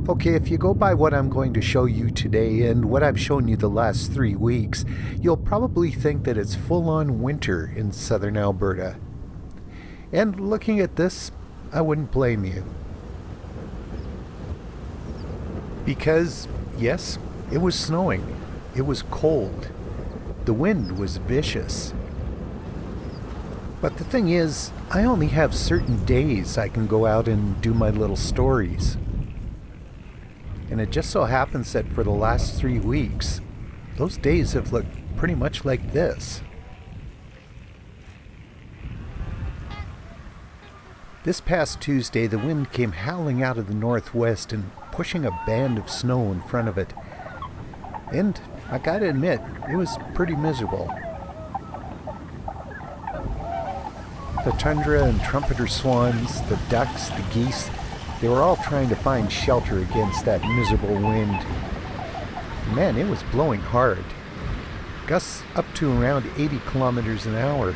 Okay, if you go by what I'm going to show you today and what I've shown you the last 3 weeks, you'll probably think that it's full-on winter in southern Alberta. And looking at this, I wouldn't blame you. Because, yes, it was snowing. It was cold. The wind was vicious. But the thing is, I only have certain days I can go out and do my little stories. And it just so happens that for the last 3 weeks, those days have looked pretty much like this. This past Tuesday, the wind came howling out of the northwest and pushing a band of snow in front of it. And I gotta admit, it was pretty miserable. The tundra and trumpeter swans, the ducks, the geese, they were all trying to find shelter against that miserable wind. Man, it was blowing hard. Gusts up to around 80 kilometers an hour.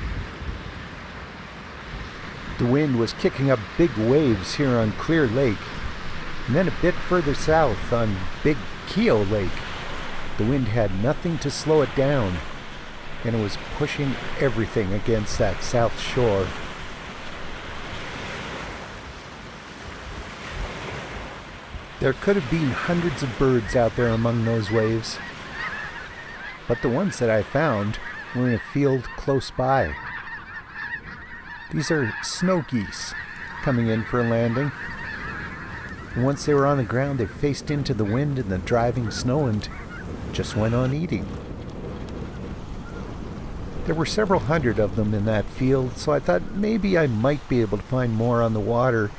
The wind was kicking up big waves here on Clear Lake, and then a bit further south on Big Keo Lake. The wind had nothing to slow it down, and it was pushing everything against that south shore. There could have been hundreds of birds out there among those waves, but the ones that I found were in a field close by. These are snow geese coming in for a landing. And once they were on the ground, they faced into the wind and the driving snow and just went on eating. There were several hundred of them in that field, so I thought maybe I might be able to find more on the water.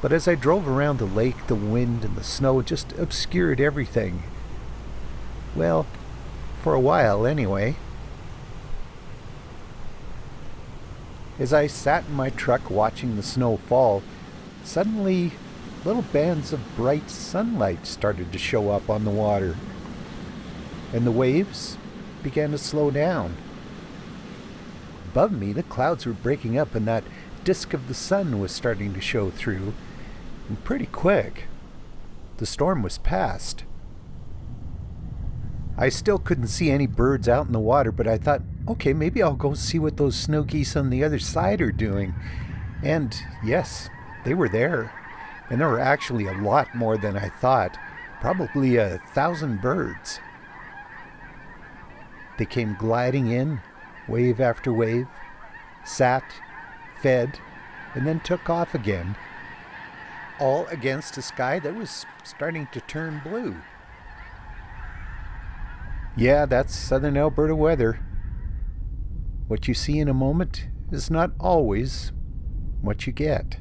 But as I drove around the lake, the wind and the snow just obscured everything. Well, for a while anyway. As I sat in my truck watching the snow fall, suddenly little bands of bright sunlight started to show up on the water, and the waves began to slow down. Above me, the clouds were breaking up and that disk of the sun was starting to show through, and pretty quick. The storm was past. I still couldn't see any birds out in the water, but I thought, okay, maybe I'll go see what those snow geese on the other side are doing. And yes, they were there. And there were actually a lot more than I thought. Probably 1,000 birds. They came gliding in, wave after wave, sat, fed, and then took off again. All against a sky that was starting to turn blue. Yeah, that's southern Alberta weather. What you see in a moment is not always what you get.